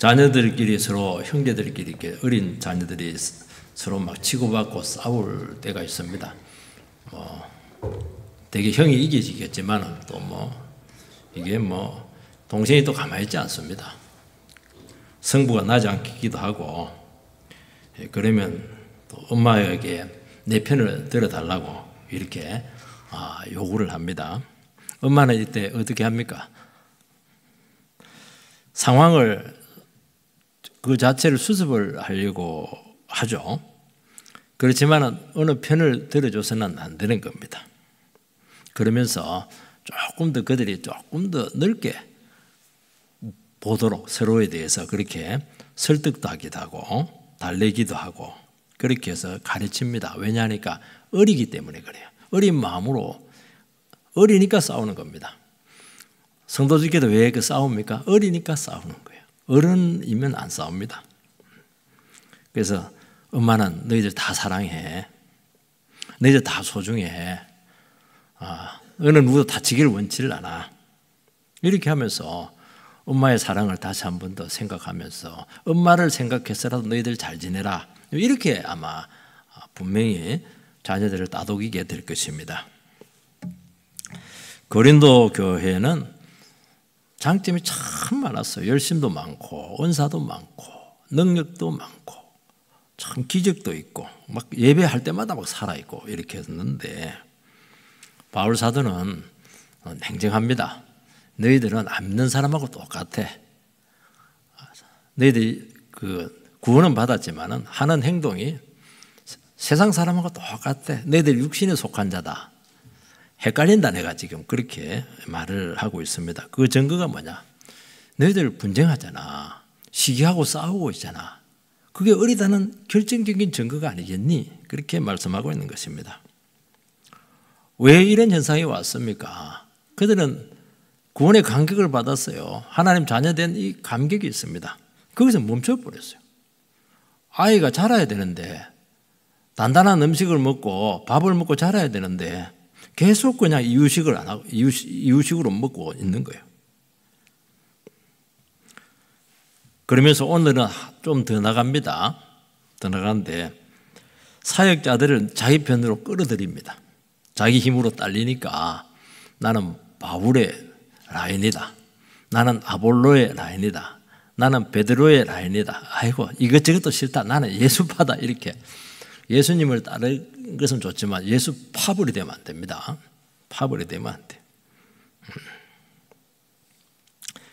자녀들끼리 서로 형제들끼리 이렇게 어린 자녀들이 서로 막 치고받고 싸울 때가 있습니다. 되게 형이 이기지겠지만 또 이게 동생이 또 가만히 있지 않습니다. 성부가 나지 않기도 하고 그러면 또 엄마에게 내 편을 들어달라고 이렇게 요구를 합니다. 엄마는 이때 어떻게 합니까? 상황을 그 자체를 수습을 하려고 하죠. 그렇지만 어느 편을 들어줘서는 안 되는 겁니다. 그러면서 조금 더 그들이 조금 더 넓게 보도록 서로에 대해서 그렇게 설득도 하기도 하고 달래기도 하고 그렇게 해서 가르칩니다. 왜냐하니까 어리기 때문에 그래요. 어린 마음으로 어리니까 싸우는 겁니다. 성도들끼리도 왜 싸웁니까? 어리니까 싸우는 거예요. 어른이면 안 싸웁니다. 그래서 엄마는 너희들 다 사랑해. 너희들 다 소중해. 어느 누구도 다치기를 원치를 않아. 이렇게 하면서 엄마의 사랑을 다시 한 번 더 생각하면서 엄마를 생각해서라도 너희들 잘 지내라. 이렇게 아마 분명히 자녀들을 따독이게 될 것입니다. 고린도 교회는 장점이 참 많았어요. 열심도 많고 은사도 많고 능력도 많고 참 기적도 있고 막 예배할 때마다 막 살아있고 이렇게 했는데 바울 사도는 냉정합니다. 너희들은 안 믿는 사람하고 똑같아. 너희들이 구원은 받았지만은 하는 행동이 세상 사람하고 똑같아. 너희들 육신에 속한 자다. 헷갈린다 내가 지금 그렇게 말을 하고 있습니다. 그 증거가 뭐냐? 너희들 분쟁하잖아. 시기하고 싸우고 있잖아. 그게 어리다는 결정적인 증거가 아니겠니? 그렇게 말씀하고 있는 것입니다. 왜 이런 현상이 왔습니까? 그들은 구원의 감격을 받았어요. 하나님 자녀된 이 감격이 있습니다. 거기서 멈춰버렸어요. 아이가 자라야 되는데 단단한 음식을 먹고 밥을 먹고 자라야 되는데 계속 그냥 이유식을 안 하고 이유식으로 먹고 있는 거예요. 그러면서 오늘은 좀 더 나갑니다. 더 나가는데 사역자들을 자기 편으로 끌어들입니다. 자기 힘으로 딸리니까 나는 바울의 라인이다. 나는 아볼로의 라인이다. 나는 베드로의 라인이다. 아이고 이것저것도 싫다. 나는 예수파다. 이렇게 예수님을 따르는 것은 좋지만 예수 파벌이 되면 안 됩니다. 파벌이 되면 안 돼.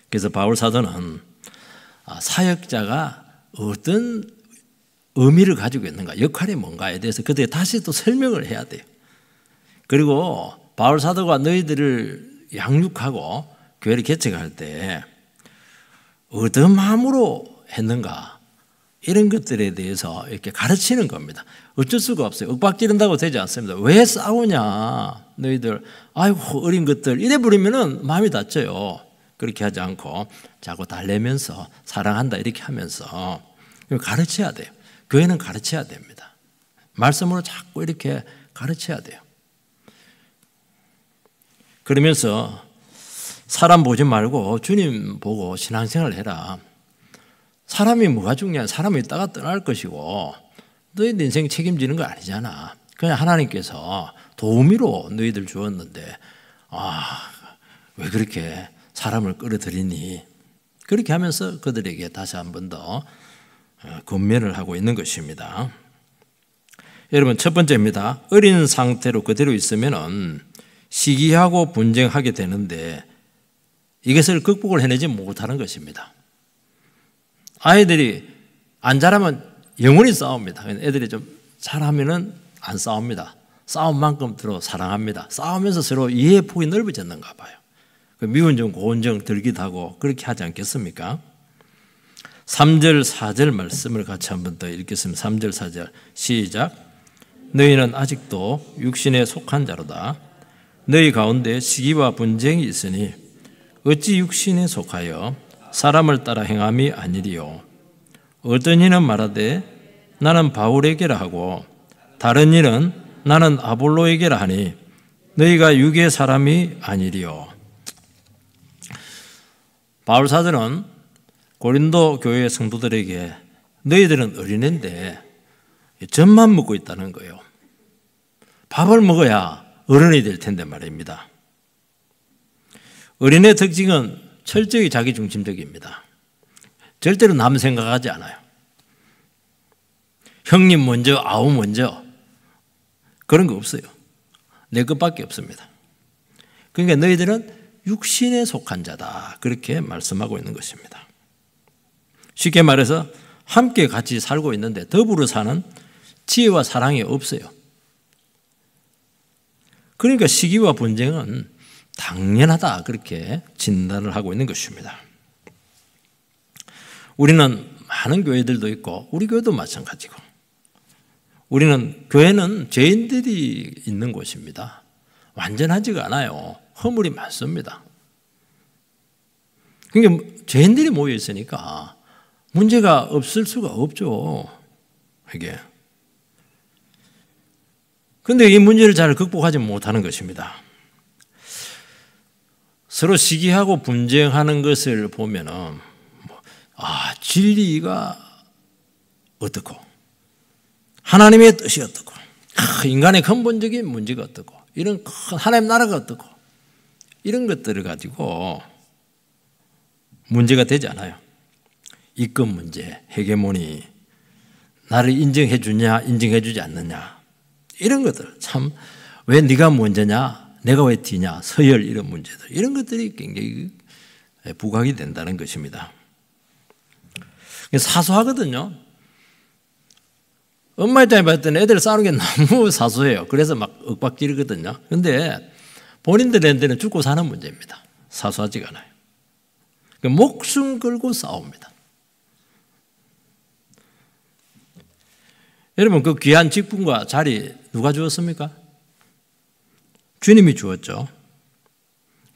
그래서 바울 사도는 사역자가 어떤 의미를 가지고 있는가, 역할이 뭔가에 대해서 그때 다시 또 설명을 해야 돼요. 그리고 바울 사도가 너희들을 양육하고 교회를 개척할 때 어떤 마음으로 했는가 이런 것들에 대해서 이렇게 가르치는 겁니다. 어쩔 수가 없어요. 윽박지른다고 되지 않습니다. 왜 싸우냐 너희들 아이고 어린 것들 이래 버리면은 마음이 다쳐요. 그렇게 하지 않고 자꾸 달래면서 사랑한다 이렇게 하면서 가르쳐야 돼요. 교회는 가르쳐야 됩니다. 말씀으로 자꾸 이렇게 가르쳐야 돼요. 그러면서 사람 보지 말고 주님 보고 신앙생활을 해라. 사람이 뭐가 중요해? 사람이 있다가 떠날 것이고 너희들 인생 책임지는 거 아니잖아. 그냥 하나님께서 도우미로 너희들 주었는데 왜 그렇게 사람을 끌어들이니? 그렇게 하면서 그들에게 다시 한 번 더 권면을 하고 있는 것입니다. 여러분 첫 번째입니다. 어린 상태로 그대로 있으면은 시기하고 분쟁하게 되는데 이것을 극복을 해내지 못하는 것입니다. 아이들이 안 자라면 영원히 싸웁니다. 애들이 좀 잘하면은 안 싸웁니다. 싸운 만큼 서로 사랑합니다. 싸우면서 서로 이해의 폭이 넓어졌는가 봐요. 미운 정, 고운 정 들기도 하고 그렇게 하지 않겠습니까? 3절, 4절 말씀을 같이 한번 더 읽겠습니다. 3절, 4절 시작. 너희는 아직도 육신에 속한 자로다. 너희 가운데 시기와 분쟁이 있으니 어찌 육신에 속하여 사람을 따라 행함이 아니리요. 어떤 이는 말하되 나는 바울에게라 하고 다른 이는 나는 아볼로에게라 하니 너희가 육의 사람이 아니리요. 바울 사도는 고린도 교회 성도들에게 너희들은 어린애인데 젖만 먹고 있다는 거예요. 밥을 먹어야 어른이 될 텐데 말입니다. 어린애 특징은 철저히 자기중심적입니다. 절대로 남 생각하지 않아요. 형님 먼저, 아우 먼저 그런 거 없어요. 내 것밖에 없습니다. 그러니까 너희들은 육신에 속한 자다, 그렇게 말씀하고 있는 것입니다. 쉽게 말해서 함께 같이 살고 있는데 더불어 사는 지혜와 사랑이 없어요. 그러니까 시기와 분쟁은 당연하다, 그렇게 진단을 하고 있는 것입니다. 우리는 많은 교회들도 있고 우리 교회도 마찬가지고, 우리는 교회는 죄인들이 있는 곳입니다. 완전하지가 않아요. 허물이 많습니다. 그러니까 죄인들이 모여 있으니까 문제가 없을 수가 없죠. 이게. 그런데 이 문제를 잘 극복하지 못하는 것입니다. 서로 시기하고 분쟁하는 것을 보면은 진리가 어떻고 하나님의 뜻이 어떻고 인간의 근본적인 문제가 어떻고 이런 큰 하나님 나라가 어떻고 이런 것들을 가지고 문제가 되지 않아요. 입금 문제, 헤게모니, 나를 인정해 주냐 인정해 주지 않느냐, 이런 것들, 참 왜 네가 먼저냐 내가 왜 뒤냐, 서열, 이런 문제들, 이런 것들이 굉장히 부각이 된다는 것입니다. 사소하거든요. 엄마 입장에 봤을 때는 애들 싸우는 게 너무 사소해요. 그래서 막 윽박지르거든요. 그런데 본인들한테는 죽고 사는 문제입니다. 사소하지가 않아요. 목숨 걸고 싸웁니다. 여러분, 그 귀한 직분과 자리 누가 주었습니까? 주님이 주었죠.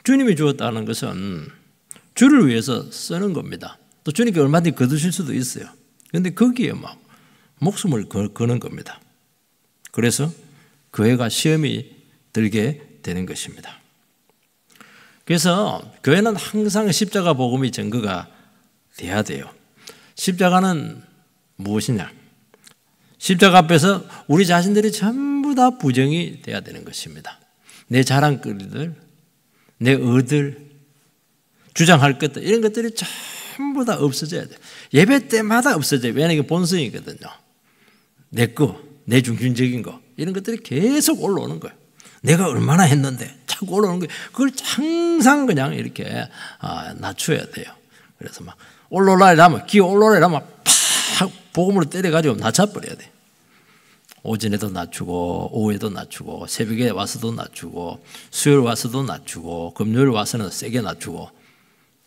주님이 주었다는 것은 주를 위해서 쓰는 겁니다. 또 주님께 얼마든지 거두실 수도 있어요. 그런데 거기에 막 목숨을 거는 겁니다. 그래서 교회가 시험이 들게 되는 것입니다. 그래서 교회는 항상 십자가 복음이 증거가 돼야 돼요. 십자가는 무엇이냐? 십자가 앞에서 우리 자신들이 전부 다 부정이 돼야 되는 것입니다. 내 자랑거리들, 내 의들, 주장할 것들, 이런 것들이 전부 다 없어져야 돼요. 예배 때마다 없어져요. 왜냐하면 이게 본성이거든요. 내 거, 내 중심적인 거, 이런 것들이 계속 올라오는 거예요. 내가 얼마나 했는데 자꾸 올라오는 거예요. 그걸 항상 그냥 이렇게 낮춰야 돼요. 그래서 막 올라오라 이러면, 기어 올라오라 이러면 팍 복음으로 때려가지고 낮춰버려야 돼요. 오전에도 낮추고 오후에도 낮추고 새벽에 와서도 낮추고 수요일 와서도 낮추고 금요일 와서는 세게 낮추고,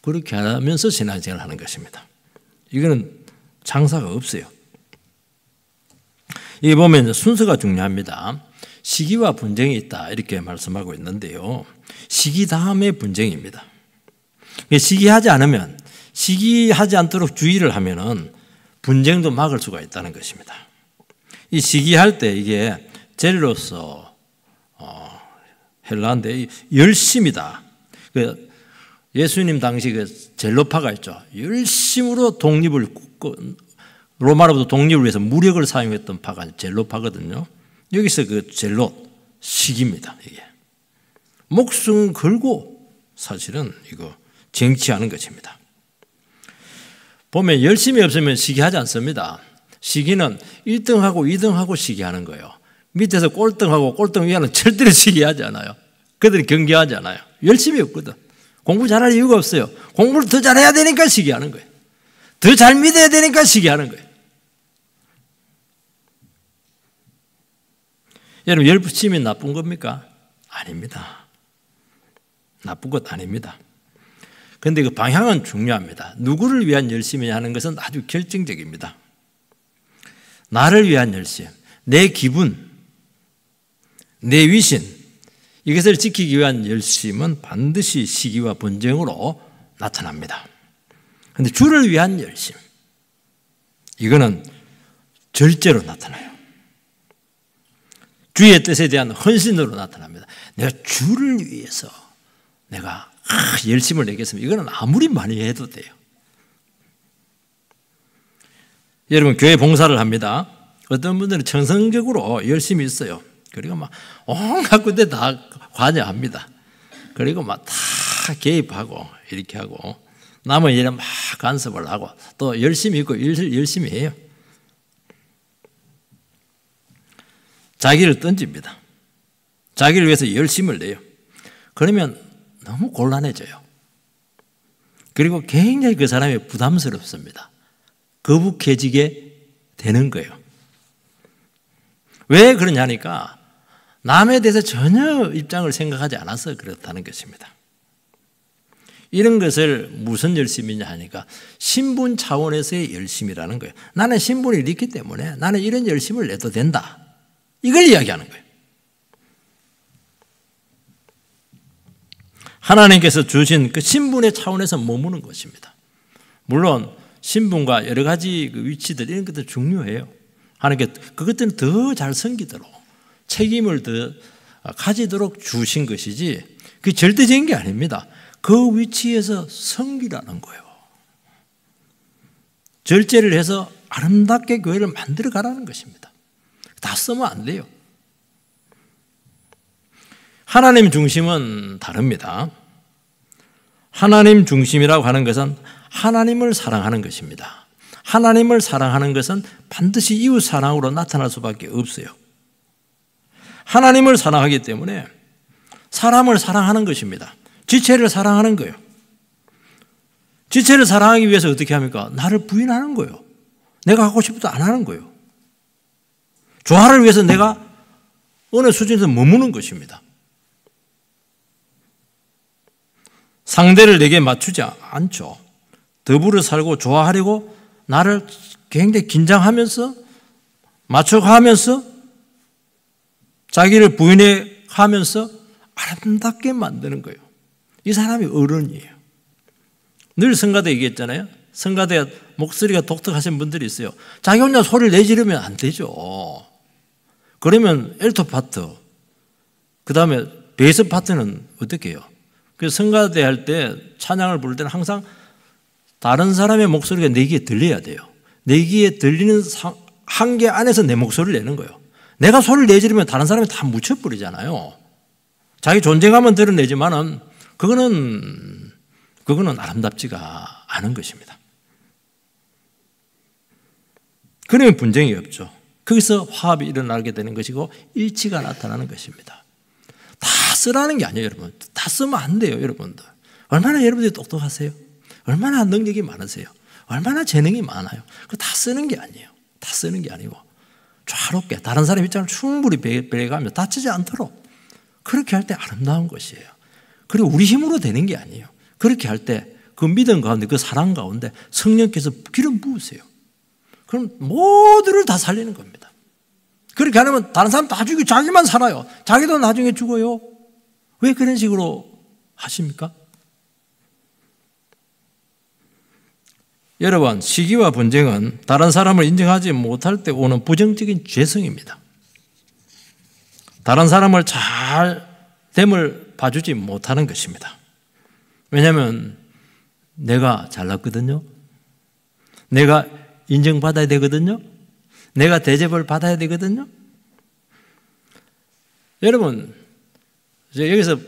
그렇게 하면서 신앙생활을 하는 것입니다. 이거는 장사가 없어요. 여기 보면 순서가 중요합니다. 시기와 분쟁이 있다, 이렇게 말씀하고 있는데요. 시기 다음에 분쟁입니다. 시기하지 않으면, 시기하지 않도록 주의를 하면은 분쟁도 막을 수가 있다는 것입니다. 이 시기할 때 이게 젤로서 헬라인데 열심이다. 예수님 당시 그 젤로파가 있죠. 열심으로 독립을, 로마로부터 독립을 위해서 무력을 사용했던 파가 젤로파거든요. 여기서 그 젤롯, 시기입니다. 이게 목숨 걸고 사실은 이거 쟁취하는 것입니다. 보면 열심이 없으면 시기하지 않습니다. 시기는 1등하고 2등하고 시기하는 거예요. 밑에서 꼴등하고 꼴등 위하는 절대로 시기하지 않아요. 그들이 경계하지 않아요. 열심이 없거든. 공부 잘할 이유가 없어요. 공부를 더 잘해야 되니까 시기하는 거예요. 더 잘 믿어야 되니까 시기하는 거예요. 여러분, 열심이 나쁜 겁니까? 아닙니다. 나쁜 것 아닙니다. 그런데 그 방향은 중요합니다. 누구를 위한 열심이냐 하는 것은 아주 결정적입니다. 나를 위한 열심, 내 기분, 내 위신, 이것을 지키기 위한 열심은 반드시 시기와 분쟁으로 나타납니다. 그런데 주를 위한 열심, 이거는 절제로 나타나요. 주의 뜻에 대한 헌신으로 나타납니다. 내가 주를 위해서 내가 열심을 내겠습니다. 이거는 아무리 많이 해도 돼요. 여러분 교회 봉사를 합니다. 어떤 분들은 정성적으로 열심히 있어요. 그리고 막 온갖 군데 다 관여합니다. 그리고 막 다 개입하고 이렇게 하고 남은 일에 막 간섭을 하고 또 열심히 있고 일 열심히 해요. 자기를 던집니다. 자기를 위해서 열심을 내요. 그러면 너무 곤란해져요. 그리고 굉장히 그 사람이 부담스럽습니다. 거북해지게 되는 거예요. 왜 그러냐니까 남에 대해서 전혀 입장을 생각하지 않아서 그렇다는 것입니다. 이런 것을 무슨 열심이냐 하니까 신분 차원에서의 열심이라는 거예요. 나는 신분이 있기 때문에 나는 이런 열심을 내도 된다. 이걸 이야기하는 거예요. 하나님께서 주신 그 신분의 차원에서 머무는 것입니다. 물론 신분과 여러 가지 그 위치들 이런 것들 중요해요. 하나님께 그것들은 더 잘 섬기도록 책임을 더 가지도록 주신 것이지 그게 절대적인 게 아닙니다. 그 위치에서 섬기라는 거예요. 절제를 해서 아름답게 교회를 만들어 가라는 것입니다. 다 쓰면 안 돼요. 하나님 중심은 다릅니다. 하나님 중심이라고 하는 것은 하나님을 사랑하는 것입니다. 하나님을 사랑하는 것은 반드시 이웃 사랑으로 나타날 수밖에 없어요. 하나님을 사랑하기 때문에 사람을 사랑하는 것입니다. 지체를 사랑하는 거예요. 지체를 사랑하기 위해서 어떻게 합니까? 나를 부인하는 거예요. 내가 하고 싶어도 안 하는 거예요. 조화를 위해서 내가 어느 수준에서 머무는 것입니다. 상대를 내게 맞추지 않죠. 더불어 살고 좋아하려고 나를 굉장히 긴장하면서 맞춰가면서 자기를 부인해 가면서 아름답게 만드는 거예요. 이 사람이 어른이에요. 늘 성가대 얘기했잖아요. 성가대 목소리가 독특하신 분들이 있어요. 자기 혼자 소리를 내지르면 안 되죠. 그러면 엘토 파트, 그 다음에 베이스 파트는 어떻게 해요? 그래서 성가대 할 때 찬양을 부를 때는 항상 다른 사람의 목소리가 내 귀에 들려야 돼요. 내 귀에 들리는 한계 안에서 내 목소리를 내는 거예요. 내가 소리를 내지르면 다른 사람이 다 묻혀버리잖아요. 자기 존재감은 드러내지만은 그거는 아름답지가 않은 것입니다. 그러면 분쟁이 없죠. 거기서 화합이 일어나게 되는 것이고 일치가 나타나는 것입니다. 다 쓰라는 게 아니에요, 여러분. 다 쓰면 안 돼요, 여러분들. 얼마나 여러분들이 똑똑하세요? 얼마나 능력이 많으세요? 얼마나 재능이 많아요? 그거 다 쓰는 게 아니에요. 다 쓰는 게 아니고 좌롭게 다른 사람 입장을 충분히 배려가며 다치지 않도록 그렇게 할 때 아름다운 것이에요. 그리고 우리 힘으로 되는 게 아니에요. 그렇게 할 때 그 믿음 가운데 그 사랑 가운데 성령께서 기름 부으세요. 그럼 모두를 다 살리는 겁니다. 그렇게 안 하면 다른 사람 다 죽이고 자기만 살아요. 자기도 나중에 죽어요. 왜 그런 식으로 하십니까? 여러분, 시기와 분쟁은 다른 사람을 인정하지 못할 때 오는 부정적인 죄성입니다. 다른 사람을 잘 됨을 봐주지 못하는 것입니다. 왜냐하면 내가 잘났거든요. 내가 인정받아야 되거든요. 내가 대접을 받아야 되거든요. 여러분, 여기서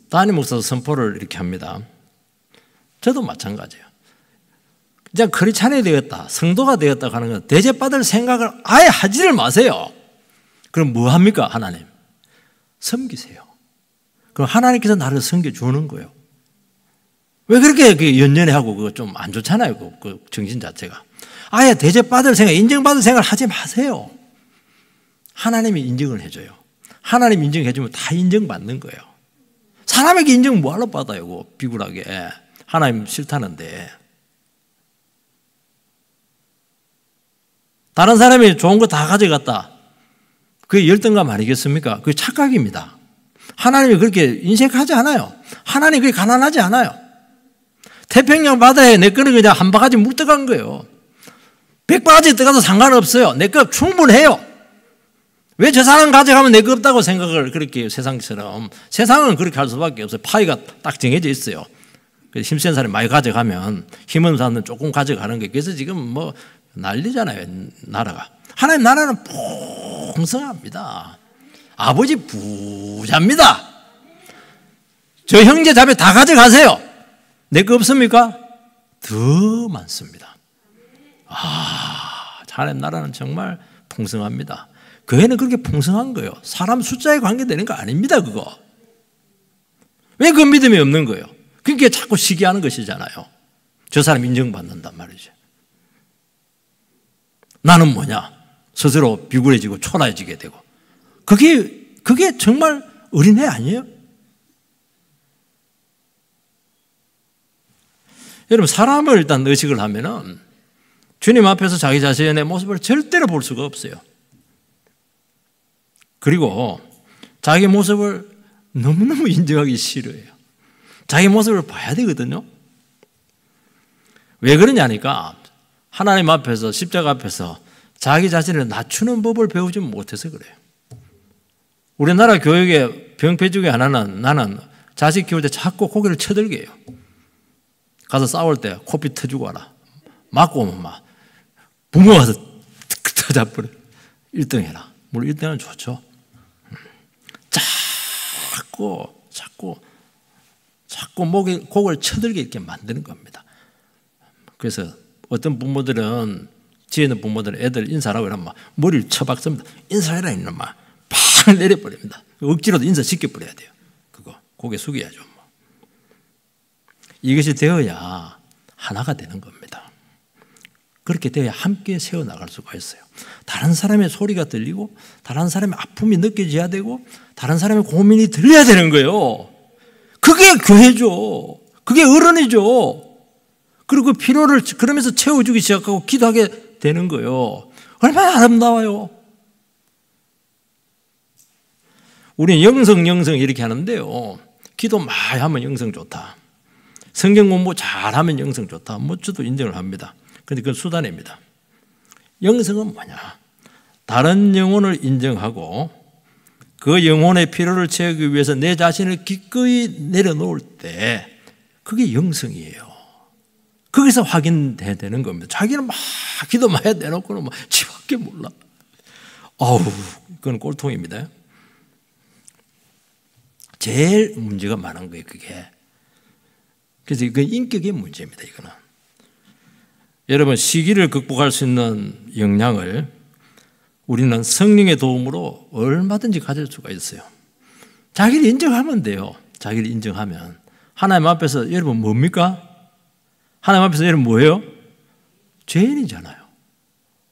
담임 목사 선포를 이렇게 합니다. 저도 마찬가지예요. 그냥 크리스찬이 되었다, 성도가 되었다 하는 건 대접받을 생각을 아예 하지를 마세요. 그럼 뭐 합니까? 하나님 섬기세요. 그럼 하나님께서 나를 섬겨주는 거예요. 왜 그렇게 연연해하고 그거 좀 안 좋잖아요. 그 정신 자체가. 아예 대접받을 생각, 인정받을 생각을 하지 마세요. 하나님이 인정을 해줘요. 하나님 인정해주면 다 인정받는 거예요. 사람에게 인정 뭐하러 받아요? 비굴하게. 하나님 싫다는데. 다른 사람이 좋은 거 다 가져갔다. 그게 열등감 아니겠습니까? 그게 착각입니다. 하나님이 그렇게 인색하지 않아요. 하나님이 그렇게 가난하지 않아요. 태평양 바다에 내 거는 그냥 한 바가지 물 떠간 거예요. 100바가지 떠가도 상관없어요. 내 거 충분해요. 왜 저 사람 가져가면 내 거 없다고 생각을 그렇게 세상처럼. 세상은 그렇게 할 수밖에 없어요. 파이가 딱 정해져 있어요. 힘센 사람이 많이 가져가면 힘없는 사람은 조금 가져가는 게. 그래서 지금 뭐 난리잖아요, 나라가. 하나님 나라는 풍성합니다. 아버지 부자입니다. 저 형제 자매 다 가져가세요. 내 거 없습니까? 더 많습니다. 하나님 나라는 정말 풍성합니다. 교회는 그렇게 풍성한 거예요. 사람 숫자에 관계되는 거 아닙니다, 그거. 왜 그 믿음이 없는 거예요? 그게 자꾸 시기하는 것이잖아요. 저 사람 인정받는단 말이죠. 나는 뭐냐? 스스로 비굴해지고 초라해지게 되고. 그게 정말 어린애 아니에요? 여러분, 사람을 일단 의식을 하면은 주님 앞에서 자기 자신의 모습을 절대로 볼 수가 없어요. 그리고 자기 모습을 너무너무 인정하기 싫어해요. 자기 모습을 봐야 되거든요. 왜 그러냐니까 하나님 앞에서 십자가 앞에서 자기 자신을 낮추는 법을 배우지 못해서 그래요. 우리나라 교육의 병폐 중에 하나는 나는 자식 키울 때 자꾸 고개를 쳐들게 해요. 가서 싸울 때 코피 터주고 와라. 맞고 오면 막 부모 와서 터잡버려. 1등 해라. 물론 1등은 좋죠. 자꾸 목에 곡을 쳐들게 이렇게 만드는 겁니다. 그래서 어떤 부모들은, 뒤에 있는 부모들은 애들 인사하라고 이러면 막 머리를 쳐박습니다. 인사해라 이놈아. 팍 내려버립니다. 억지로도 인사시켜버려야 돼요. 그거 고개 숙여야죠. 이것이 되어야 하나가 되는 겁니다. 그렇게 되어야 함께 세워나갈 수가 있어요. 다른 사람의 소리가 들리고 다른 사람의 아픔이 느껴져야 되고 다른 사람의 고민이 들려야 되는 거예요. 그게 교회죠. 그게 어른이죠. 그리고 필요를 그러면서 채워주기 시작하고 기도하게 되는 거예요. 얼마나 아름다워요. 우리는 영성 이렇게 하는데요. 기도 많이 하면 영성 좋다. 성경 공부 잘하면 영성 좋다. 뭐 저도 인정을 합니다. 그런데 그건 수단입니다. 영성은 뭐냐? 다른 영혼을 인정하고 그 영혼의 필요를 채우기 위해서 내 자신을 기꺼이 내려놓을 때 그게 영성이에요. 거기서 확인되는 겁니다. 자기는 막 기도 많이 내놓고는 막 지밖에 몰라. 그건 꼴통입니다. 제일 문제가 많은 거예요, 그게. 그래서 이건 인격의 문제입니다, 이거는. 여러분, 시기를 극복할 수 있는 역량을 우리는 성령의 도움으로 얼마든지 가질 수가 있어요. 자기를 인정하면 돼요. 자기를 인정하면. 하나님 앞에서 여러분 뭡니까? 하나님 앞에서 여러분 뭐예요? 죄인이잖아요.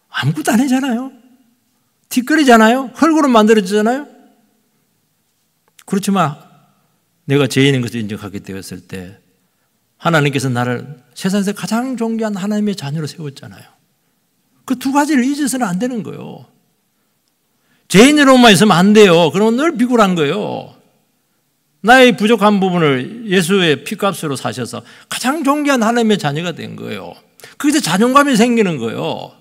아무것도 안 하잖아요. 뒷거리잖아요. 흙으로 만들어지잖아요. 그렇지만 내가 죄인인 것을 인정하게 되었을 때 하나님께서 나를 세상에서 가장 존귀한 하나님의 자녀로 세웠잖아요. 그 두 가지를 잊어서는 안 되는 거예요. 죄인으로만 있으면 안 돼요. 그러면 늘 비굴한 거예요. 나의 부족한 부분을 예수의 피값으로 사셔서 가장 존귀한 하나님의 자녀가 된 거예요. 거기서 자존감이 생기는 거예요.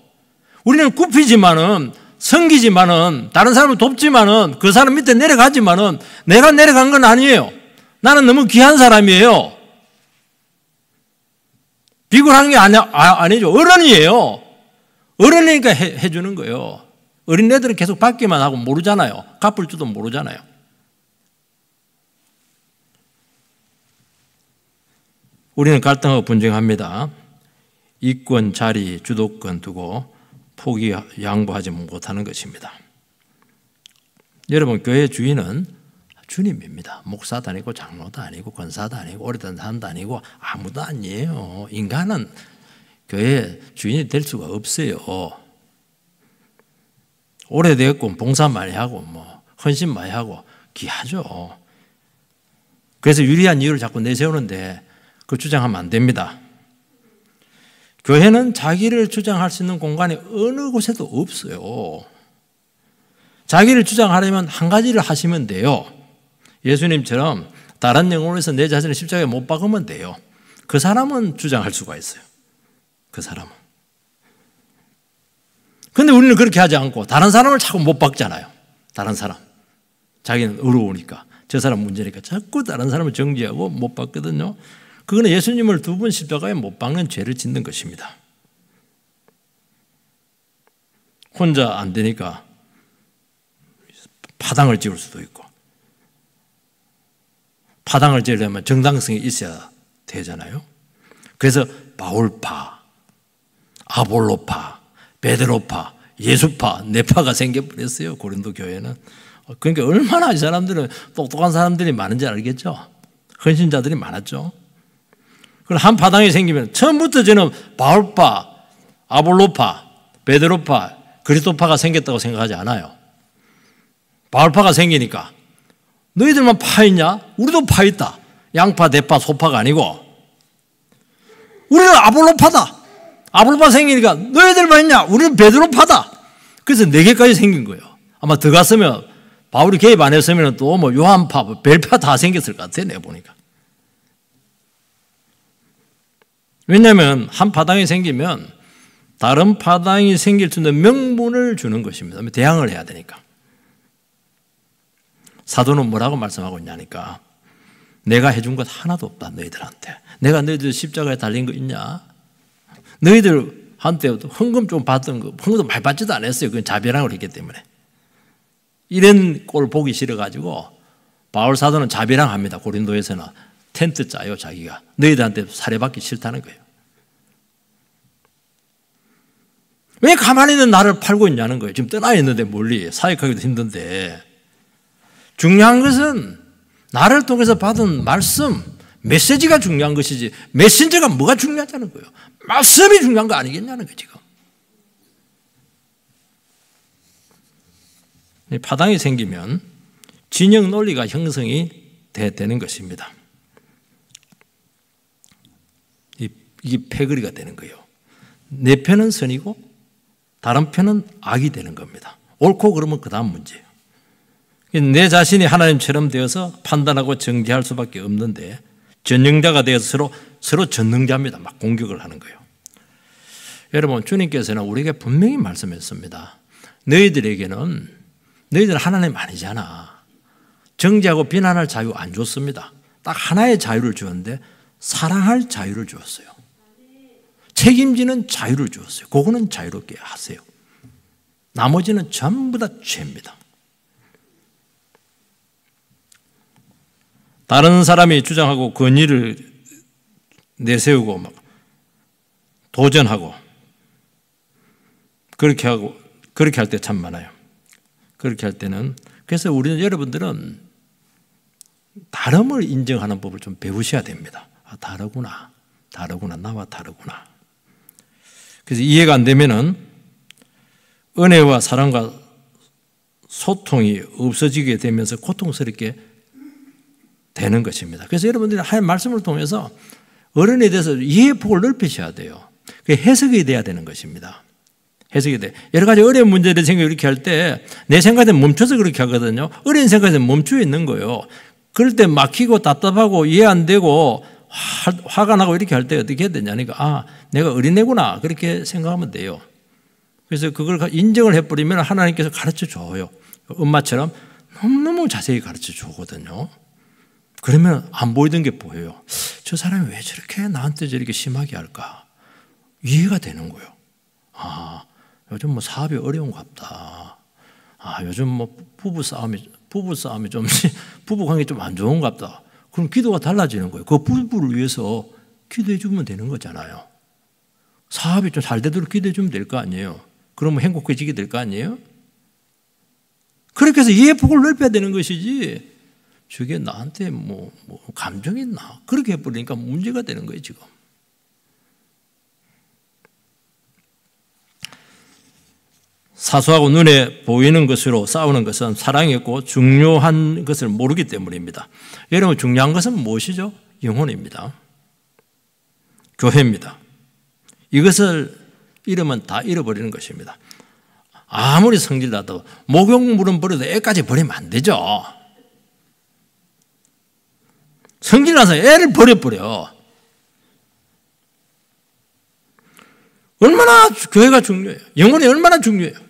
우리는 굽히지만은 섬기지만은 다른 사람을 돕지만은 그 사람 밑에 내려가지만은 내가 내려간 건 아니에요. 나는 너무 귀한 사람이에요. 비굴한 게 아니죠. 어른이에요. 어른이니까 해주는 거예요. 어린애들은 계속 받기만 하고 모르잖아요. 갚을 줄도 모르잖아요. 우리는 갈등하고 분쟁합니다. 이권, 자리, 주도권 두고 포기, 양보하지 못하는 것입니다. 여러분, 교회 주인은 주님입니다. 목사도 아니고 장로도 아니고 권사도 아니고 오래된 사람도 아니고 아무도 아니에요. 인간은 교회 주인이 될 수가 없어요. 오래됐고 봉사 많이 하고 뭐 헌신 많이 하고 귀하죠. 그래서 유리한 이유를 자꾸 내세우는데 그 주장하면 안 됩니다. 교회는 자기를 주장할 수 있는 공간이 어느 곳에도 없어요. 자기를 주장하려면 한 가지를 하시면 돼요. 예수님처럼 다른 영혼에서 내 자신을 십자가에 못 박으면 돼요. 그 사람은 주장할 수가 있어요. 그 사람은. 근데 우리는 그렇게 하지 않고 다른 사람을 자꾸 못 박잖아요. 다른 사람. 자기는 어려우니까. 저 사람 문제니까 자꾸 다른 사람을 정죄하고 못 박거든요. 그거는 예수님을 두 번 십자가에 못 박는 죄를 짓는 것입니다. 혼자 안 되니까 파당을 지을 수도 있고, 파당을 지으려면 정당성이 있어야 되잖아요. 그래서 바울파, 아볼로파, 베드로파, 예수파, 네파가 생겨버렸어요. 고린도 교회는. 그러니까 얼마나 이 사람들은 똑똑한 사람들이 많은지 알겠죠. 헌신자들이 많았죠. 그럼 한 파당이 생기면 처음부터 저는 바울파, 아볼로파, 베드로파, 그리스도파가 생겼다고 생각하지 않아요. 바울파가 생기니까 너희들만 파 있냐? 우리도 파 있다. 양파, 대파, 소파가 아니고 우리는 아볼로파다. 아볼로파 생기니까 너희들만 있냐? 우리는 베드로파다. 그래서 4개까지 생긴 거예요. 아마 더 갔으면 바울이 개입 안 했으면 또 뭐 요한파, 벨파 다 생겼을 것 같아요. 내가 보니까. 왜냐하면 한 파당이 생기면 다른 파당이 생길 수 있는 명분을 주는 것입니다. 대항을 해야 되니까. 사도는 뭐라고 말씀하고 있냐니까, 내가 해준 것 하나도 없다 너희들한테. 내가 너희들 십자가에 달린 거 있냐? 너희들한테 헌금 좀 받던 거, 헌금도 많이 받지도 않았어요. 그건 자비랑을 했기 때문에. 이런 꼴 보기 싫어가지고 바울 사도는 자비랑 합니다. 고린도에서는 텐트 짜요. 자기가 너희들한테 살해받기 싫다는 거예요. 왜 가만히 있는 나를 팔고 있냐는 거예요. 지금 떠나 있는데 멀리 사역하기도 힘든데. 중요한 것은 나를 통해서 받은 말씀, 메시지가 중요한 것이지 메신저가 뭐가 중요하다는 거예요. 말씀이 중요한 거 아니겠냐는 거예요. 지금 파당이 생기면 진영 논리가 형성이 되는 것입니다. 이게 패거리가 되는 거예요. 내 편은 선이고 다른 편은 악이 되는 겁니다. 옳고 그러면 그 다음 문제예요. 내 자신이 하나님처럼 되어서 판단하고 정죄할 수밖에 없는데 전능자가 되어서 서로 전능자입니다. 막 공격을 하는 거예요. 여러분, 주님께서는 우리에게 분명히 말씀했습니다. 너희들에게는 너희들 하나님 아니잖아. 정죄하고 비난할 자유 안 줬습니다. 딱 하나의 자유를 주었는데 사랑할 자유를 주었어요. 책임지는 자유를 주었어요. 그거는 자유롭게 하세요. 나머지는 전부 다 죄입니다. 다른 사람이 주장하고 권위를 내세우고 막 도전하고 그렇게 할 때 참 많아요. 그렇게 할 때는, 그래서 우리는, 여러분들은 다름을 인정하는 법을 좀 배우셔야 됩니다. 아, 다르구나. 나와 다르구나. 그래서 이해가 안 되면은 은혜와 사랑과 소통이 없어지게 되면서 고통스럽게 되는 것입니다. 그래서 여러분들이 하나님 말씀을 통해서 어른에 대해서 이해의 폭을 넓히셔야 돼요. 그게 해석이 돼야 되는 것입니다. 해석이 돼. 여러 가지 어려운 문제를 생각 이렇게 할 때 내 생각에 멈춰서 그렇게 하거든요. 어려운 생각에 멈추어 있는 거예요. 그럴 때 막히고 답답하고 이해 안 되고 화가 나고 이렇게 할 때 어떻게 해야 되냐니까, 아, 내가 어린애구나. 그렇게 생각하면 돼요. 그래서 그걸 인정을 해버리면 하나님께서 가르쳐 줘요. 엄마처럼 너무너무 자세히 가르쳐 주거든요. 그러면 안 보이던 게 보여요. 저 사람이 왜 저렇게 나한테 저렇게 심하게 할까? 이해가 되는 거예요. 아, 요즘 뭐 사업이 어려운갑다. 아, 요즘 뭐 부부 싸움이 좀 부부 관계 좀 안 좋은갑다. 그럼 기도가 달라지는 거예요. 그 부부를 위해서 기도해 주면 되는 거잖아요. 사업이 좀 잘 되도록 기도해 주면 될 거 아니에요. 그러면 행복해지게 될 거 아니에요? 그렇게 해서 이해 폭을 넓혀야 되는 것이지, 저게 나한테 뭐 감정이 있나? 그렇게 해버리니까 문제가 되는 거예요, 지금. 사소하고 눈에 보이는 것으로 싸우는 것은 사랑이 없고 중요한 것을 모르기 때문입니다. 여러분, 중요한 것은 무엇이죠? 영혼입니다. 교회입니다. 이것을 잃으면 다 잃어버리는 것입니다. 아무리 성질나도 목욕물은 버려도 애까지 버리면 안 되죠. 성질나서 애를 버려버려. 얼마나 교회가 중요해요. 영혼이 얼마나 중요해요.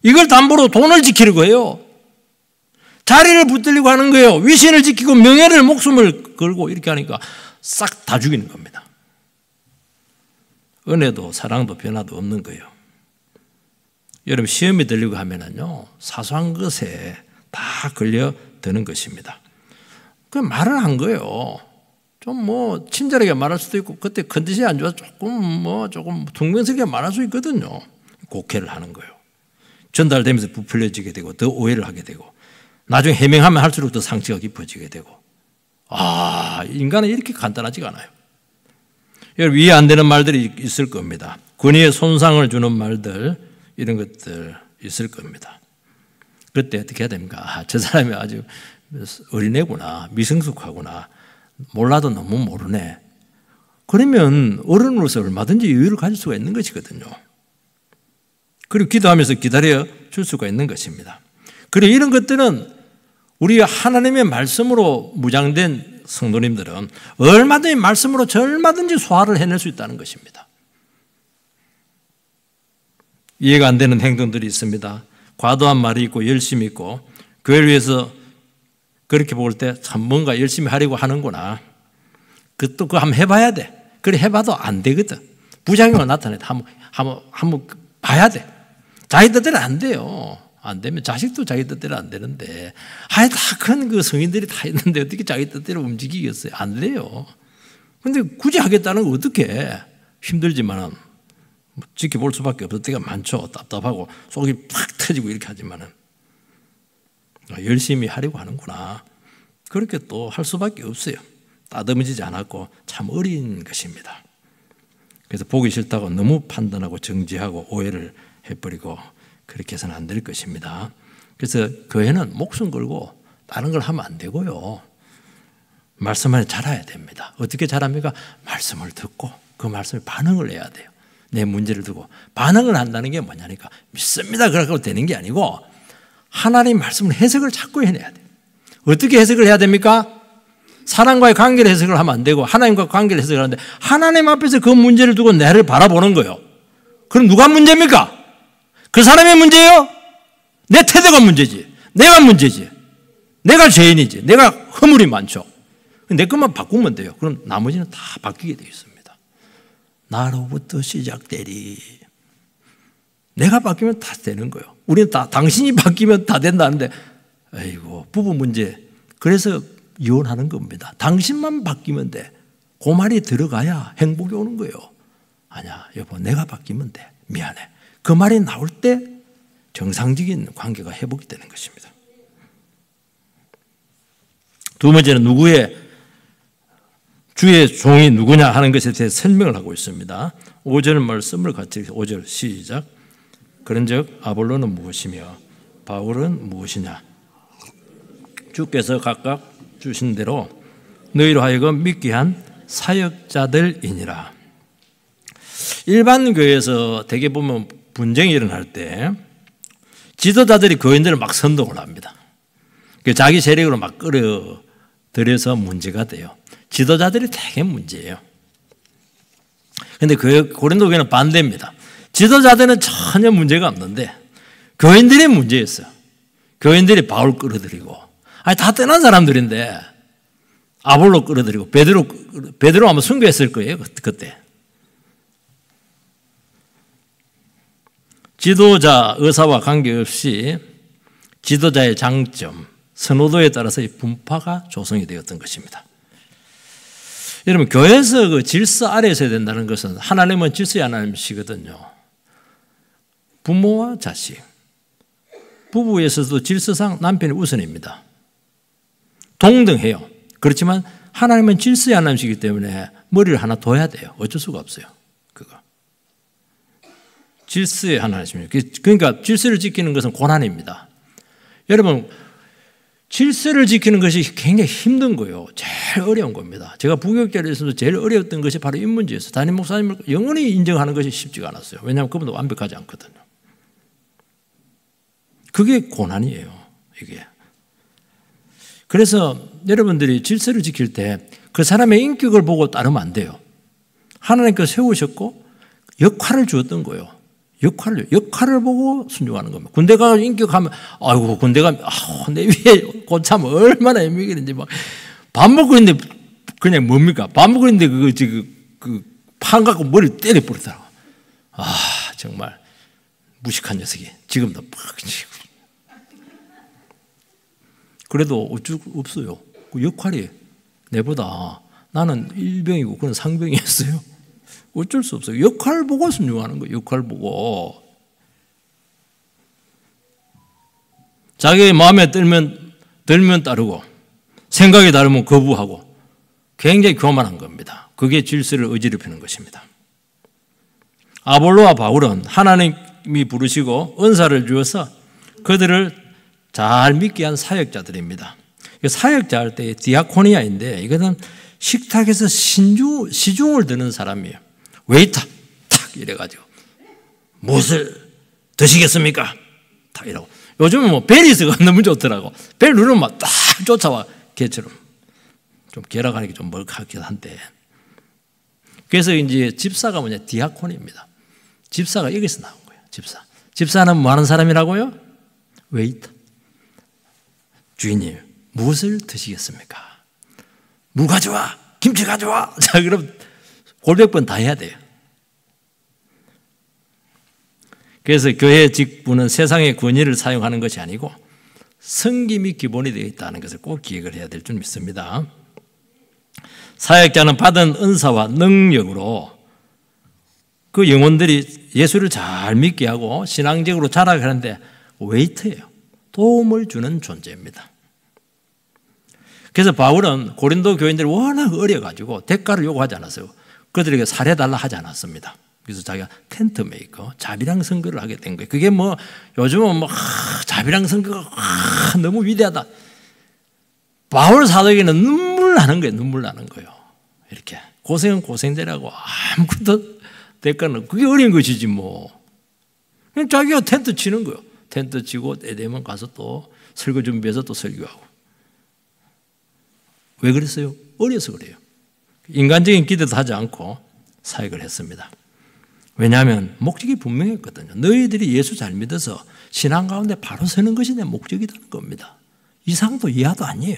이걸 담보로 돈을 지키려고 해요. 자리를 붙들려고 하는 거예요. 위신을 지키고 명예를, 목숨을 걸고 이렇게 하니까 싹 다 죽이는 겁니다. 은혜도 사랑도 변화도 없는 거예요. 여러분 시험이 들리고 하면은요 사소한 것에 다 걸려드는 것입니다. 그 말을 한 거예요. 좀 뭐 친절하게 말할 수도 있고 그때 컨디션이 안 좋아서 조금 퉁명스럽게 말할 수 있거든요. 곡해를 하는 거예요. 전달되면서 부풀려지게 되고 더 오해를 하게 되고 나중에 해명하면 할수록 더 상처가 깊어지게 되고 인간은 이렇게 간단하지가 않아요. 여러분 이해 안 되는 말들이 있을 겁니다. 권위에 손상을 주는 말들 이런 것들 있을 겁니다. 그때 어떻게 해야 됩니까? 저 사람이 아주 어린애구나 미성숙하구나 몰라도 너무 모르네. 그러면 어른으로서 얼마든지 여유를 가질 수가 있는 것이거든요. 그리고 기도하면서 기다려 줄 수가 있는 것입니다. 그리고 이런 것들은 우리 하나님의 말씀으로 무장된 성도님들은 얼마든지 말씀으로 얼마든지 소화를 해낼 수 있다는 것입니다. 이해가 안 되는 행동들이 있습니다. 과도한 말이 있고 열심히 있고 교회를 위해서 그렇게 볼 때 참 뭔가 열심히 하려고 하는구나. 그것도 그거 한번 해봐야 돼. 그래 해봐도 안 되거든. 부작용을 나타내. 한번 봐야 돼. 자기 뜻대로 안 돼요. 안 되면 자식도 자기 뜻대로 안 되는데 다 큰 그 성인들이 다 있는데 어떻게 자기 뜻대로 움직이겠어요? 안 돼요. 근데 굳이 하겠다는 거 어떻게 힘들지만은 지켜볼 수밖에 없을 때가 많죠. 답답하고 속이 팍 터지고 이렇게 하지만은 열심히 하려고 하는구나. 그렇게 또 할 수밖에 없어요. 따듬어지지 않았고 참 어린 것입니다. 그래서 보기 싫다고 너무 판단하고 정지하고 오해를 해버리고 그렇게 해서는 안 될 것입니다. 그래서 교회는 목숨 걸고 다른 걸 하면 안 되고요. 말씀을 잘해야 됩니다. 어떻게 잘합니까? 말씀을 듣고 그 말씀에 반응을 해야 돼요. 내 문제를 두고 반응을 한다는 게 뭐냐니까 믿습니다 그렇게 되는 게 아니고 하나님 말씀을 해석을 자꾸 해내야 돼요. 어떻게 해석을 해야 됩니까? 사람과의 관계를 해석을 하면 안 되고 하나님과 관계를 해석을 하는데 하나님 앞에서 그 문제를 두고 나를 바라보는 거예요. 그럼 누가 문제입니까? 그 사람의 문제예요? 내 태도가 문제지. 내가 문제지. 내가 죄인이지. 내가 허물이 많죠. 내 것만 바꾸면 돼요. 그럼 나머지는 다 바뀌게 되어 있습니다. 나로부터 시작되리. 내가 바뀌면 다 되는 거예요. 우리는 당신이 바뀌면 다 된다는데 아이고 부부 문제 그래서 이혼하는 겁니다. 당신만 바뀌면 돼. 그 말이 들어가야 행복이 오는 거예요. 아니야 여보 내가 바뀌면 돼. 미안해. 그 말이 나올 때 정상적인 관계가 회복이 되는 것입니다. 두 번째는 누구의 주의 종이 누구냐 하는 것에 대해서 설명을 하고 있습니다. 5절 말씀을 같이 5절 시작. 그런즉 아볼로는 무엇이며 바울은 무엇이냐 주께서 각각 주신 대로 너희로 하여금 믿게 한 사역자들이니라. 일반 교회에서 대개 보면 분쟁이 일어날 때 지도자들이 교인들을 막 선동을 합니다. 자기 세력으로 막 끌어들여서 문제가 돼요. 지도자들이 되게 문제예요. 그런데 고린도 교회는 반대입니다. 지도자들은 전혀 문제가 없는데 교인들이 문제였어요. 교인들이 바울 끌어들이고 다 떠난 사람들인데 아볼로 끌어들이고 베드로 아마 순교했을 거예요. 그때. 지도자 의사와 관계없이 지도자의 장점, 선호도에 따라서 분파가 조성이 되었던 것입니다. 여러분 교회에서 그 질서 아래에서 해야 된다는 것은 하나님은 질서의 하나님이시거든요. 부모와 자식, 부부에서도 질서상 남편이 우선입니다. 동등해요. 그렇지만 하나님은 질서의 하나님이시기 때문에 머리를 하나 둬야 돼요. 어쩔 수가 없어요. 그거. 질서의 하나님이십니다. 그러니까 질서를 지키는 것은 고난입니다. 여러분 질서를 지키는 것이 굉장히 힘든 거예요. 제일 어려운 겁니다. 제가 부교육자로서도 제일 어려웠던 것이 바로 이 문제였어요. 담임 목사님을 영원히 인정하는 것이 쉽지가 않았어요. 왜냐하면 그분도 완벽하지 않거든요. 그게 고난이에요. 이게. 그래서 여러분들이 질서를 지킬 때 그 사람의 인격을 보고 따르면 안 돼요. 하나님께서 세우셨고 역할을 주었던 거예요. 역할을 보고 순종하는 겁니다. 군대 가서 인격하면 아이고 군대 가면 내 위에 고참 얼마나 애매기는지 막 밥 먹고 있는데 그냥 뭡니까? 밥 먹고 있는데 그 판 갖고 머리 때려 버리더라고. 정말 무식한 녀석이 지금도 막 그래도 어쩔 수 없어요. 그 역할이 내보다 나는 일병이고 그는 상병이었어요. 어쩔 수 없어요. 역할 보고 순종하는 거예요. 역할 보고. 자기의 마음에 들면 따르고 생각이 다르면 거부하고 굉장히 교만한 겁니다. 그게 질서를 어지럽히는 것입니다. 아볼로와 바울은 하나님이 부르시고 은사를 주어서 그들을 잘 믿게 한 사역자들입니다. 사역자 할 때 디아코니아인데 이거는 식탁에서 시중을 드는 사람이에요. 웨이터 탁 이래가지고 무엇을 드시겠습니까? 탁 이러고. 요즘은 뭐 베리스가 너무 좋더라고. 벨 누르면 막 딱 쫓아와 개처럼. 좀 계락하는 게 좀 멀하긴 한데. 그래서 이제 집사가 뭐냐 디아코니입니다. 집사가 여기서 나온 거예요. 집사는 뭐 하는 사람이라고요? 웨이터. 주인님 무엇을 드시겠습니까? 무 가져와, 김치 가져와. 자, 그럼 골백번 다 해야 돼요. 그래서 교회 직분은 세상의 권위를 사용하는 것이 아니고 섬김이 기본이 되어 있다는 것을 꼭 기억을 해야 될 줄 믿습니다. 사역자는 받은 은사와 능력으로 그 영혼들이 예수를 잘 믿게 하고 신앙적으로 자라가는데 웨이트예요. 도움을 주는 존재입니다. 그래서 바울은 고린도 교인들이 워낙 어려가지고 대가를 요구하지 않았어요. 그들에게 살해달라 하지 않았습니다. 그래서 자기가 텐트 메이커, 자비랑 선거를 하게 된 거예요. 그게 뭐 요즘은 뭐 자비랑 선거가 너무 위대하다. 바울 사도에게는 눈물 나는 거예요. 이렇게 고생은 고생대라고 아무것도 대가는 그게 어려운 것이지 뭐. 그냥 자기가 텐트 치는 거예요. 텐트 치고 때 되면 가서 또 설교 준비해서 또 설교하고. 왜 그랬어요? 어려서 그래요. 인간적인 기대도 하지 않고 사역을 했습니다. 왜냐하면 목적이 분명했거든요. 너희들이 예수 잘 믿어서 신앙 가운데 바로 서는 것이 내 목적이라는 겁니다. 이상도 이하도 아니에요.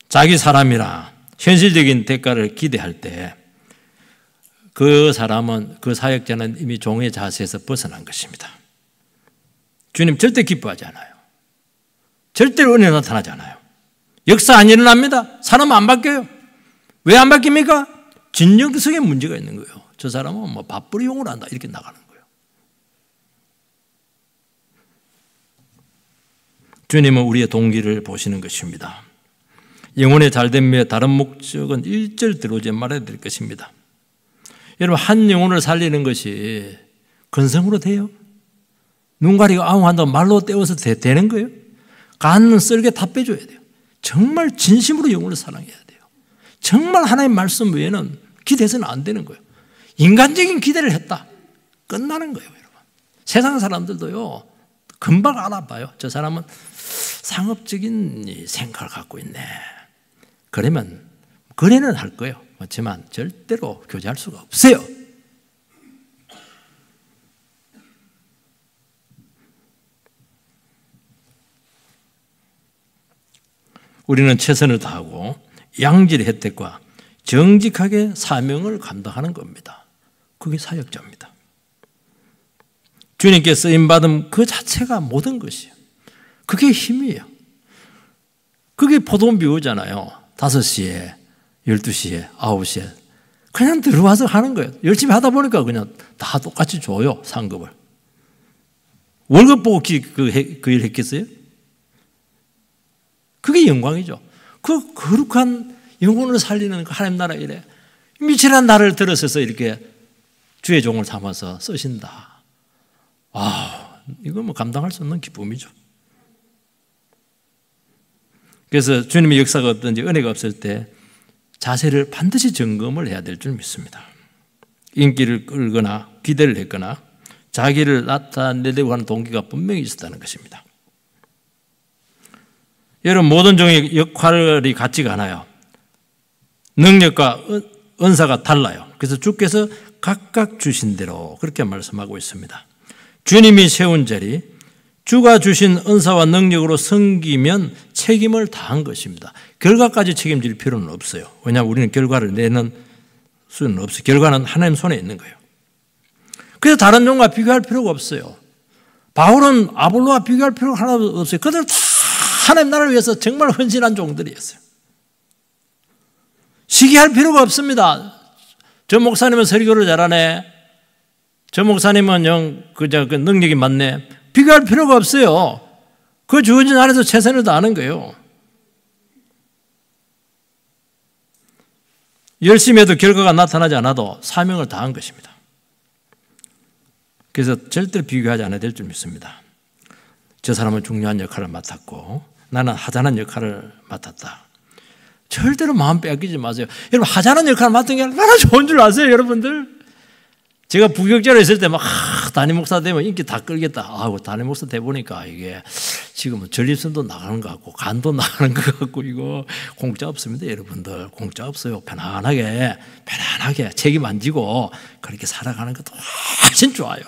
자기 사람이라 현실적인 대가를 기대할 때 그 사람은, 그 사역자는 이미 종의 자세에서 벗어난 것입니다. 주님 절대 기뻐하지 않아요. 절대로 은혜 나타나지 않아요. 역사 안 일어납니다. 사람 안 바뀌어요. 왜 안 바뀝니까? 진정성에 문제가 있는 거예요. 저 사람은 뭐 밥벌이 용을 한다 이렇게 나가는 거예요. 주님은 우리의 동기를 보시는 것입니다. 영혼의 잘됨의 다른 목적은 1절 들어오지 말아야 될 것입니다. 여러분 한 영혼을 살리는 것이 근성으로 돼요? 눈 가리고 아웅한다고 말로 떼어서 되는 거예요? 간은 썰게 다 빼줘야 돼요. 정말 진심으로 영혼을 사랑해야 돼요. 정말 하나님의 말씀 외에는 기대해서는 안 되는 거예요. 인간적인 기대를 했다. 끝나는 거예요, 여러분. 세상 사람들도요, 금방 알아봐요. 저 사람은 상업적인 생각을 갖고 있네. 그러면 거래는 할 거예요. 그렇지만 절대로 교제할 수가 없어요. 우리는 최선을 다하고 양질의 혜택과 정직하게 사명을 감당하는 겁니다. 그게 사역자입니다. 주님께 쓰임받음 그 자체가 모든 것이에요. 그게 힘이에요. 그게 포도원 비우잖아요. 5시에, 12시에, 9시에. 그냥 들어와서 하는 거예요. 열심히 하다 보니까 그냥 다 똑같이 줘요, 상급을. 월급 보고 그 일 했겠어요? 그게 영광이죠. 그 거룩한 영혼을 살리는 하나님 나라 일에 미천한 나를 들어서서 이렇게 주의 종을 삼아서 쓰신다. 와, 이거 뭐 감당할 수 없는 기쁨이죠. 그래서 주님의 역사가 어떤지 은혜가 없을 때 자세를 반드시 점검을 해야 될 줄 믿습니다. 인기를 끌거나 기대를 했거나 자기를 나타내려고 하는 동기가 분명히 있었다는 것입니다. 여러분 모든 종의 역할이 같지가 않아요. 능력과 은사가 달라요. 그래서 주께서 각각 주신 대로 그렇게 말씀하고 있습니다. 주님이 세운 자리, 주가 주신 은사와 능력으로 섬기면 책임을 다한 것입니다. 결과까지 책임질 필요는 없어요. 왜냐하면 우리는 결과를 내는 수는 없어요. 결과는 하나님 손에 있는 거예요. 그래서 다른 종과 비교할 필요가 없어요. 바울은 아볼로와 비교할 필요가 하나도 없어요. 그들 다 하나님 나라를 위해서 정말 헌신한 종들이었어요. 시기할 필요가 없습니다. 저 목사님은 설교를 잘하네. 저 목사님은 그 능력이 많네. 비교할 필요가 없어요. 그 주어진 안에서 최선을 다하는 거예요. 열심히 해도 결과가 나타나지 않아도 사명을 다한 것입니다. 그래서 절대로 비교하지 않아야 될 줄 믿습니다. 저 사람은 중요한 역할을 맡았고 나는 하찮은 역할을 맡았다. 절대로 마음 빼앗기지 마세요. 여러분, 하찮은 역할을 맡은 게 얼마나 좋은 줄 아세요, 여러분들? 제가 부격자로 있을 때 막 담임 목사 되면 인기 다 끌겠다. 담임 목사 돼 보니까 이게 지금은 전립선도 나가는 것 같고 간도 나가는 것 같고 이거 공짜 없습니다, 여러분들. 공짜 없어요. 편안하게 책임 안 지고 그렇게 살아가는 것도 훨씬 좋아요.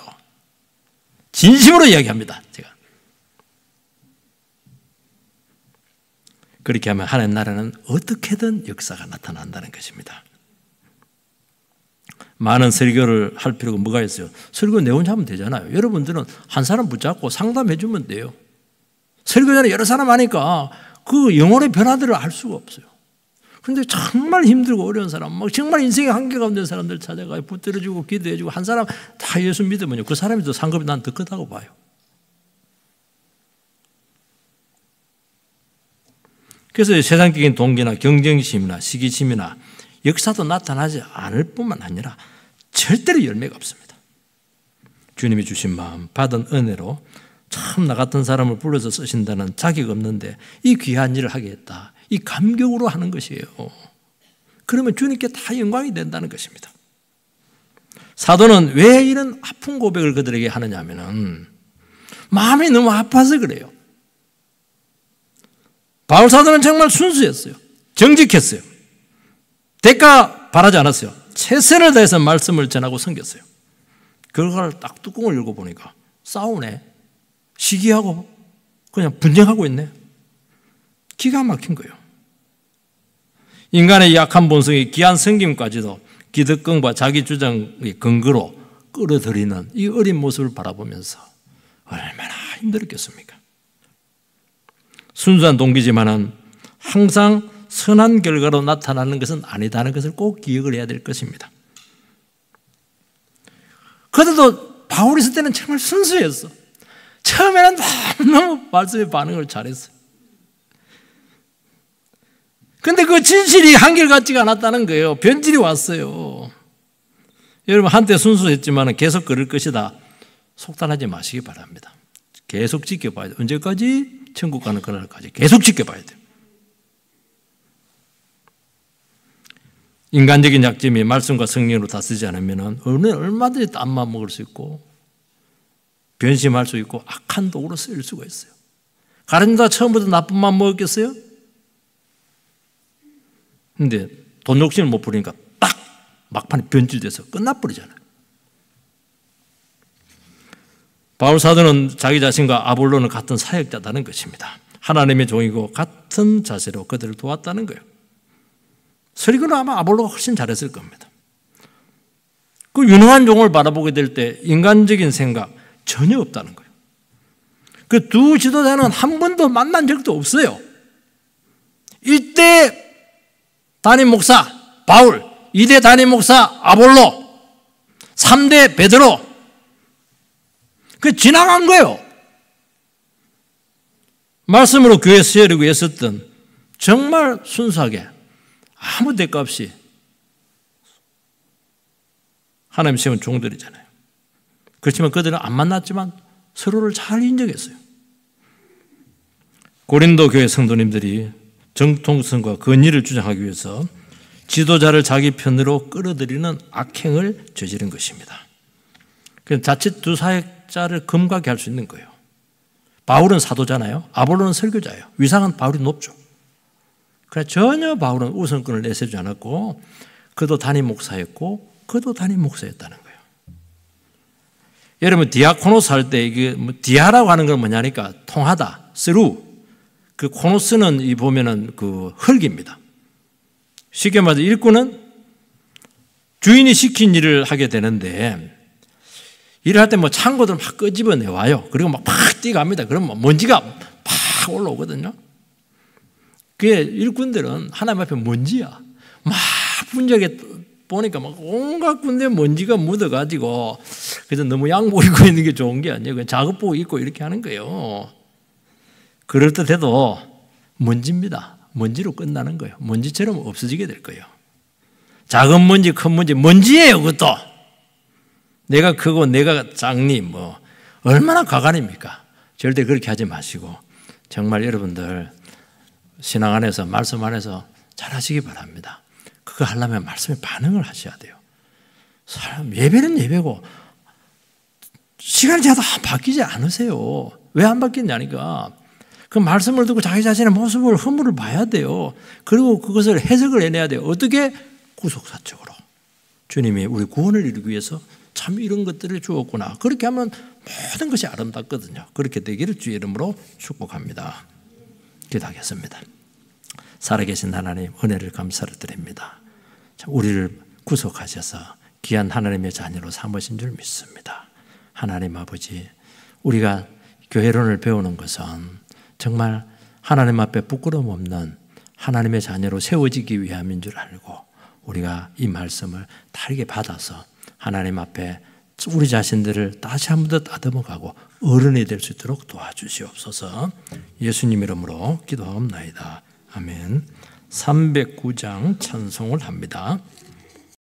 진심으로 이야기합니다, 제가. 그렇게 하면 하나님 나라는 어떻게든 역사가 나타난다는 것입니다. 많은 설교를 할 필요가 뭐가 있어요? 설교 내 혼자 하면 되잖아요. 여러분들은 한 사람 붙잡고 상담해 주면 돼요. 설교자는 여러 사람 하니까 그 영혼의 변화들을 알 수가 없어요. 그런데 정말 힘들고 어려운 사람, 막 정말 인생의 한계가 없는 사람들 찾아가요. 붙들어주고 기도해주고 한 사람 다 예수 믿으면요, 그 사람이 더 상급이 난 더 크다고 봐요. 그래서 세상적인 동기나 경쟁심이나 시기심이나 역사도 나타나지 않을 뿐만 아니라 절대로 열매가 없습니다. 주님이 주신 마음, 받은 은혜로 참 나 같은 사람을 불러서 쓰신다는 자격 없는데 이 귀한 일을 하겠다. 이 감격으로 하는 것이에요. 그러면 주님께 다 영광이 된다는 것입니다. 사도는 왜 이런 아픈 고백을 그들에게 하느냐 하면은 마음이 너무 아파서 그래요. 바울 사도는 정말 순수했어요. 정직했어요. 대가 바라지 않았어요. 최선을 다해서 말씀을 전하고 섬겼어요. 결과를 딱 뚜껑을 열고 보니까 싸우네. 시기하고 그냥 분쟁하고 있네. 기가 막힌 거예요. 인간의 약한 본성이 귀한 섬김까지도 기득권과 자기 주장의 근거로 끌어들이는 이 어린 모습을 바라보면서 얼마나 힘들었겠습니까? 순수한 동기지만은 항상 선한 결과로 나타나는 것은 아니다는 것을 꼭 기억을 해야 될 것입니다. 그래도 바울이 있을 때는 정말 순수했어. 처음에는 너무 말씀에 반응을 잘했어요. 근데 그 진실이 한결같지가 않았다는 거예요. 변질이 왔어요. 여러분, 한때 순수했지만 계속 그럴 것이다. 속단하지 마시기 바랍니다. 계속 지켜봐야 돼요. 언제까지? 천국 가는 그날까지 계속 지켜봐야 돼요. 인간적인 약점이 말씀과 성령으로 다스리지 않으면 얼마든지 땀만 먹을 수 있고 변심할 수 있고 악한 도구로 쓰일 수가 있어요. 가룟유다 처음부터 나쁜 맘 먹었겠어요? 근데 돈 욕심을 못 부리니까 딱 막판에 변질돼서 끝나버리잖아요. 바울 사도는 자기 자신과 아볼로는 같은 사역자다는 것입니다. 하나님의 종이고 같은 자세로 그들을 도왔다는 거예요. 설교는 아마 아볼로가 훨씬 잘했을 겁니다. 그 유능한 종을 바라보게 될 때 인간적인 생각 전혀 없다는 거예요. 그 두 지도자는 한 번도 만난 적도 없어요. 이때 담임 목사 바울, 2대 담임 목사 아볼로, 3대 베드로, 그 지나간 거예요. 말씀으로 교회 세우려고 애썼던 정말 순수하게 아무 대가 없이 하나님 세운 종들이잖아요. 그렇지만 그들은 안 만났지만 서로를 잘 인정했어요. 고린도 교회 성도님들이 정통성과 권위를 주장하기 위해서 지도자를 자기 편으로 끌어들이는 악행을 저지른 것입니다. 그래서 자칫 두 사역자를 금가게 할 수 있는 거예요. 바울은 사도잖아요. 아볼로는 설교자예요. 위상은 바울이 높죠. 그래서 전혀 바울은 우선권을 내세우지 않았고 그도 담임 목사였고 그도 담임 목사였다는 거예요. 여러분 디아코노스 할 때 이게 디아라고 하는 건 뭐냐니까 통하다, 스루. 그 코노스는 이 보면은 그 흙입니다. 쉽게 말해서 일꾼은 주인이 시킨 일을 하게 되는데 일할 때 뭐 창고들 막 끄집어내 와요. 그리고 막 뛰어갑니다. 그러면 먼지가 팍 올라오거든요. 그게 일꾼들은 하나님 앞에 먼지야. 막 분적에 보니까 막 온갖 군데 먼지가 묻어가지고 그래서 너무 양복 입고 있는 게 좋은 게 아니에요. 그냥 작업복 입고 이렇게 하는 거예요. 그럴 때 돼도 먼지입니다. 먼지로 끝나는 거예요. 먼지처럼 없어지게 될 거예요. 작은 먼지, 큰 먼지, 먼지예요. 그것도. 내가 크고 내가 작니 뭐 얼마나 가관입니까? 절대 그렇게 하지 마시고 정말 여러분들 신앙 안에서 말씀 안에서 잘하시기 바랍니다. 그거 하려면 말씀에 반응을 하셔야 돼요. 사람 예배는 예배고 시간이 지나도 바뀌지 않으세요. 왜 안 바뀌냐니까 그 말씀을 듣고 자기 자신의 모습을 허물을 봐야 돼요. 그리고 그것을 해석을 해내야 돼요. 어떻게? 구속사적으로. 주님이 우리 구원을 이루기 위해서 참 이런 것들을 주었구나. 그렇게 하면 모든 것이 아름답거든요. 그렇게 되기를 주의 이름으로 축복합니다. 기도하겠습니다. 살아계신 하나님 은혜를 감사를 드립니다. 우리를 구속하셔서 귀한 하나님의 자녀로 삼으신 줄 믿습니다. 하나님 아버지, 우리가 교회론을 배우는 것은 정말 하나님 앞에 부끄러움 없는 하나님의 자녀로 세워지기 위함인 줄 알고 우리가 이 말씀을 다르게 받아서 하나님 앞에 우리 자신들을 다시 한 번 더 다듬어가고 어른이 될 수 있도록 도와주시옵소서. 예수님 이름으로 기도하옵나이다. 아멘. 309장 찬송을 합니다.